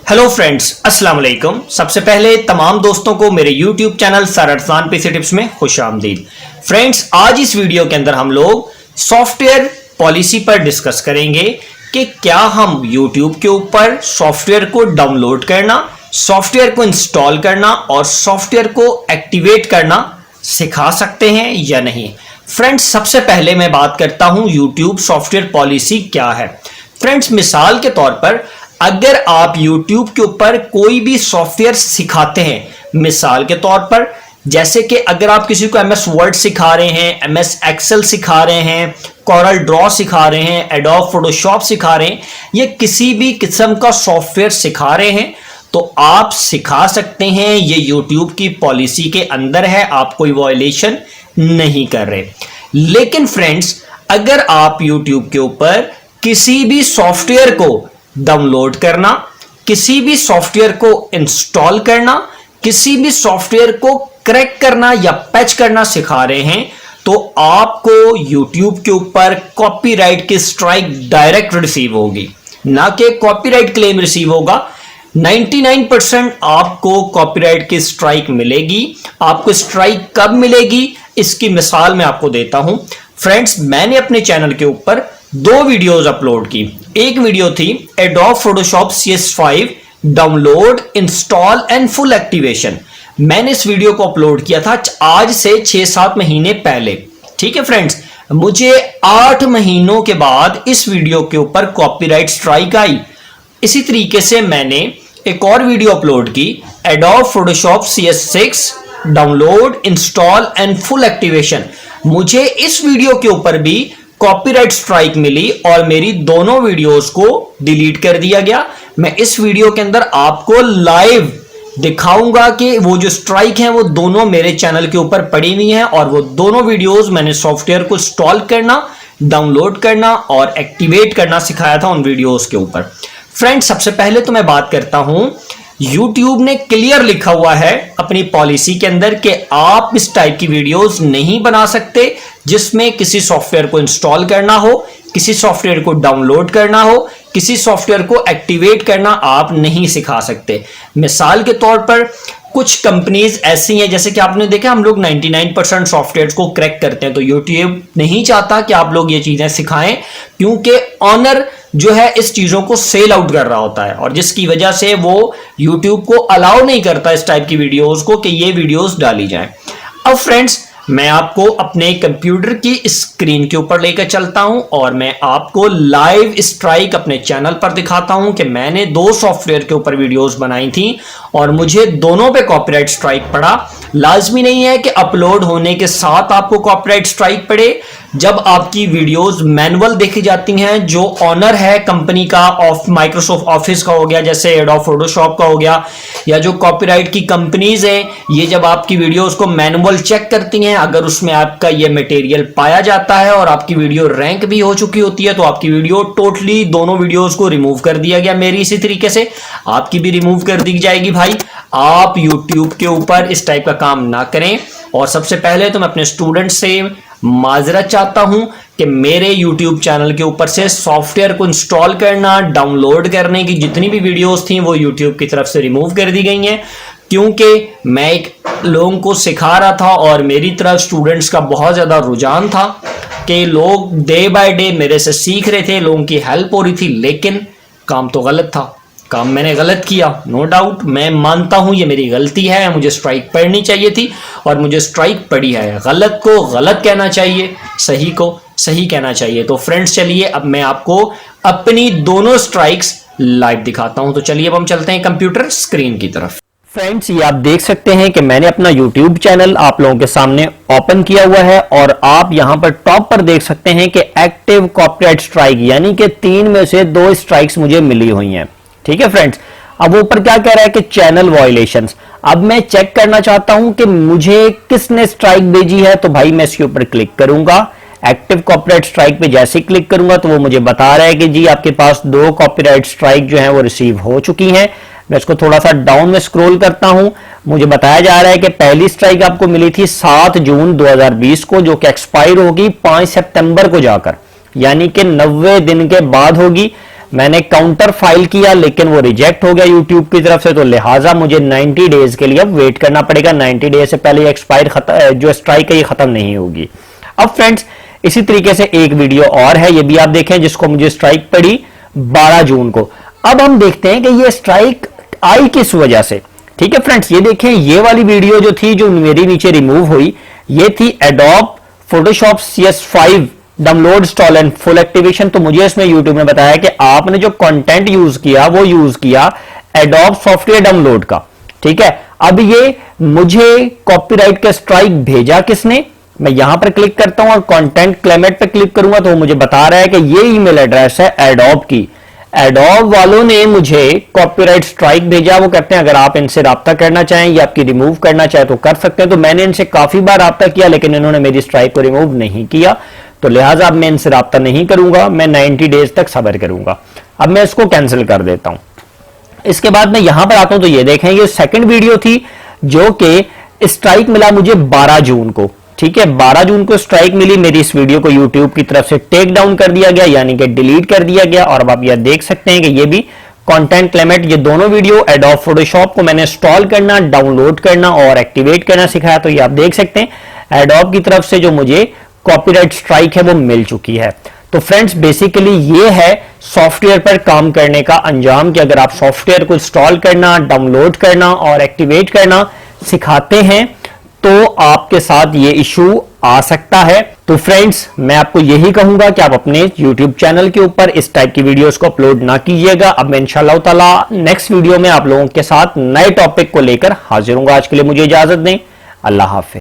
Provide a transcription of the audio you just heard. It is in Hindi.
हेलो फ्रेंड्स, अस्सलाम वालेकुम। सबसे पहले तमाम दोस्तों को मेरे YouTube channel sir Arsan PC tips में खुशामदीद। फ्रेंड्स, आज इस वीडियो के अंदर हम लोग सॉफ्टवेयर पॉलिसी पर डिस्कस करेंगे कि क्या हम YouTube के ऊपर सॉफ्टवेयर को डाउनलोड करना, सॉफ्टवेयर को इंस्टॉल करना और सॉफ्टवेयर को एक्टिवेट करना सिखा सकते हैं या नहीं। फ्रेंड्स, सबसे पहले मैं बात करता हूं YouTube सॉफ्टवेयर पॉलिसी क्या है। फ्रेंड्स, मिसाल के तौर पर अगर आप YouTube के ऊपर कोई भी सॉफ्टवेयर सिखाते हैं, मिसाल के तौर पर जैसे कि अगर आप किसी को MS वर्ड सिखा रहे हैं, MS एक्सेल सिखा रहे हैं, कोरल ड्रॉ सिखा रहे हैं, एडोब फोटोशॉप सिखा रहे हैं, ये किसी भी किस्म का सॉफ्टवेयर सिखा रहे हैं तो आप सिखा सकते हैं। ये YouTube की पॉलिसी के अंदर है, आप कोई वायलेशन नहीं कर रहे। लेकिन फ्रेंड्स, अगर आप YouTube के ऊपर किसी भी सॉफ्टवेयर को डाउनलोड करना, किसी भी सॉफ्टवेयर को इंस्टॉल करना, किसी भी सॉफ्टवेयर को क्रैक करना या पैच करना सिखा रहे हैं तो आपको YouTube के ऊपर कॉपीराइट की स्ट्राइक डायरेक्ट रिसीव होगी, ना कि कॉपीराइट क्लेम रिसीव होगा। 99% आपको कॉपीराइट की स्ट्राइक मिलेगी। आपको स्ट्राइक कब मिलेगी, इसकी मिसाल मैं आपको देता हूं। फ्रेंड्स, मैंने अपने चैनल के ऊपर 2 वीडियोस अपलोड की। एक वीडियो थी adobe Photoshop CS5 download, install and full activation. मैंने इस वीडियो को अपलोड किया था आज से 6-7 महीने पहले। ठीक है फ्रेंड्स, मुझे 8 महीनों के बाद इस वीडियो के ऊपर कॉपीराइट स्ट्राइक आई। इसी तरीके से मैंने एक और वीडियो अपलोड की adobe Photoshop CS6 download, install and full activation. मुझे इस वीडियो के ऊपर भी कॉपीराइट स्ट्राइक मिली और मेरी दोनों वीडियोस को डिलीट कर दिया गया। मैं इस वीडियो के अंदर आपको लाइव दिखाऊंगा कि वो जो स्ट्राइक है वो दोनों मेरे चैनल के ऊपर पड़ी हुई हैं और वो दोनों वीडियोस मैंने सॉफ्टवेयर को इंस्टॉल करना, डाउनलोड करना और एक्टिवेट करना सिखाया था उन वीडियोस के ऊपर। फ्रेंड्स, सबसे पहले तो मैं बात करता हूं, YouTube ने क्लियर लिखा हुआ है अपनी पॉलिसी के अंदर कि आप इस टाइप की वीडियोस नहीं बना सकते जिसमें किसी सॉफ्टवेयर को इंस्टॉल करना हो, किसी सॉफ्टवेयर को डाउनलोड करना हो, किसी सॉफ्टवेयर को एक्टिवेट करना आप नहीं सिखा सकते। मिसाल के तौर पर कुछ कंपनीज ऐसी हैं, जैसे कि आपने देखा हम लोग 99% सॉफ्टवेयर को क्रैक करते हैं, तो YouTube नहीं चाहता कि आप लोग ये चीजें सिखाएं क्योंकि ऑनर जो है इस चीजों को सेल आउट कर रहा होता है और जिसकी वजह से वो YouTube को अलाउ नहीं करता इस टाइप की वीडियोस को कि ये वीडियोस डाली जाएं। अब फ्रेंड्स, मैं आपको अपने कंप्यूटर की स्क्रीन के ऊपर लेकर चलता हूं और मैं आपको लाइव स्ट्राइक अपने चैनल पर दिखाता हूं कि मैंने 2 सॉफ्टवेयर के ऊपर वीडियोस बनाई थी और मुझे दोनों पे कॉपीराइट स्ट्राइक पड़ा। लाजमी नहीं है कि अपलोड होने के साथ आपको कॉपीराइट स्ट्राइक पड़े। जब आपकी वीडियोस मैनुअल देखी जाती हैं, जो ऑनर है कंपनी का, ऑफ माइक्रोसॉफ्ट ऑफिस का हो गया, जैसे एडोब फोटोशॉप का हो गया, या जो कॉपीराइट की कंपनीज हैं, ये जब आपकी वीडियोस को मैनुअल चेक करती हैं, अगर उसमें आपका ये मटेरियल पाया जाता है और आपकी वीडियो रैंक भी हो चुकी होती है तो आपकी वीडियो टोटली, दोनों वीडियोस को रिमूव कर दिया गया। मेरी इसी तरीके से आपकी भी रिमूव कर दी जाएगी। भाई, आप YouTube के ऊपर इस टाइप का काम ना करें। और सबसे पहले तो मैं अपने स्टूडेंट से माजरत चाहता हूं कि मेरे YouTube चैनल के ऊपर से सॉफ्टवेयर को इंस्टॉल करना, डाउनलोड करने की जितनी भी वीडियोस थी वो YouTube की तरफ से रिमूव कर दी गई हैं, क्योंकि मैं एक लोगों को सिखा रहा था और मेरी तरफ स्टूडेंट्स का बहुत ज़्यादा रुझान था कि लोग डे बाय डे मेरे से सीख रहे थे, लोगों की हेल्प हो रही थी, लेकिन काम तो गलत था। काम मैंने गलत किया, नो डाउट, मैं मानता हूं ये मेरी गलती है, मुझे स्ट्राइक पड़नी चाहिए थी और मुझे स्ट्राइक पड़ी है। गलत को गलत कहना चाहिए, सही को सही कहना चाहिए। तो फ्रेंड्स, चलिए अब मैं आपको अपनी दोनों स्ट्राइक्स लाइव दिखाता हूं। तो चलिए अब हम चलते हैं कंप्यूटर स्क्रीन की तरफ। फ्रेंड्स, ये आप देख सकते हैं कि मैंने अपना YouTube चैनल आप लोगों के सामने ओपन किया हुआ है और आप यहां पर टॉप पर देख सकते हैं कि एक्टिव कॉपीराइट स्ट्राइक, यानी कि 3 में से 2 स्ट्राइक्स मुझे मिली हुई हैं। ठीक है फ्रेंड्स, अब ऊपर क्या कह रहा है कि चैनल वायलेशंस। अब मैं चेक करना चाहता हूं कि मुझे किसने स्ट्राइक भेजी है, तो भाई मैं इसके ऊपर क्लिक करूंगा। एक्टिव कॉपीराइट स्ट्राइक पे जैसे ही क्लिक करूंगा तो वो मुझे बता रहा है कि जी आपके पास 2 कॉपीराइट स्ट्राइक जो है वो रिसीव हो चुकी हैं। मैं इसको थोड़ा सा डाउन में स्क्रॉल करता हूं, मुझे बताया जा रहा है कि पहली स्ट्राइक आपको मिली थी 7 जून 2020 को, जो कि एक्सपायर होगी 5 सितंबर को जाकर, यानी कि 90 दिन के बाद होगी। मैंने काउंटर फाइल किया लेकिन वो रिजेक्ट हो गया यूट्यूब की तरफ से, तो लिहाजा मुझे 90 डेज के लिए अब वेट करना पड़ेगा। 90 डेज से पहले एक्सपायर जो स्ट्राइक है ये खत्म नहीं होगी। अब फ्रेंड्स इसी तरीके से एक वीडियो और है, ये भी आप देखें, जिसको मुझे स्ट्राइक पड़ी 12 जून को। अब हम देखते हैं कि ये स्ट्राइक आई किस वजह से। ठीक है फ्रेंड्स, ये देखें, ये वाली वीडियो जो थी जो मेरी नीचे रिमूव हुई, ये थी adobe Photoshop CS5 download install and full activation. तो मुझे इसमें यूट्यूब ने बताया कि आपने जो कंटेंट यूज किया वो यूज किया एडोब सॉफ्टवेयर डाउनलोड का। ठीक है, अब ये मुझे कॉपीराइट का स्ट्राइक भेजा किसने, मैं यहां पर क्लिक करता हूं और कंटेंट क्लेमेट पे क्लिक करूंगा तो मुझे बता रहा है कि ये ईमेल एड्रेस है एडोब की। एडोब वालों ने मुझे कॉपीराइट स्ट्राइक भेजा। वो कहते हैं अगर आप इनसे राब्ता करना चाहें या आपकी रिमूव करना चाहें तो कर सकते हैं। तो मैंने इनसे काफी बार राब्ता किया लेकिन इन्होंने मेरी स्ट्राइक को रिमूव नहीं किया, तो लिहाजा अब मैं इनसे राब्ता नहीं करूंगा, मैं 90 डेज तक सब्र करूंगा। अब मैं इसको कैंसिल कर देता हूं। इसके बाद मैं यहां पर आता हूं तो ये देखें, ये सेकंड वीडियो थी जो कि स्ट्राइक मिला मुझे 12 जून को। ठीक है, 12 जून को स्ट्राइक मिली, मेरी इस वीडियो को यूट्यूब की तरफ से टेक डाउन कर दिया गया, यानी कि डिलीट कर दिया गया। और अब आप यह देख सकते हैं कि ये भी कंटेंट क्लेमेट, ये दोनों वीडियो एडोब फोटोशॉप को मैंने इंस्टॉल करना, डाउनलोड करना और एक्टिवेट करना सिखाया। तो ये आप देख सकते हैं एडोब की तरफ से जो मुझे कॉपीराइट स्ट्राइक है वो मिल चुकी है। तो फ्रेंड्स बेसिकली ये है सॉफ्टवेयर पर काम करने का अंजाम, कि अगर आप सॉफ्टवेयर को इंस्टॉल करना, डाउनलोड करना और एक्टिवेट करना सिखाते हैं तो आपके साथ ये इशू आ सकता है। तो फ्रेंड्स मैं आपको यही कहूंगा कि आप अपने YouTube चैनल के ऊपर इस टाइप की वीडियोस को अपलोड ना कीजिएगा। अब मैं इंशाअल्लाह ताला नेक्स्ट वीडियो में आप लोगों के साथ नए टॉपिक को लेकर हाजिर हूंगा। आज के लिए मुझे इजाजत दें, अल्लाह हाफिज।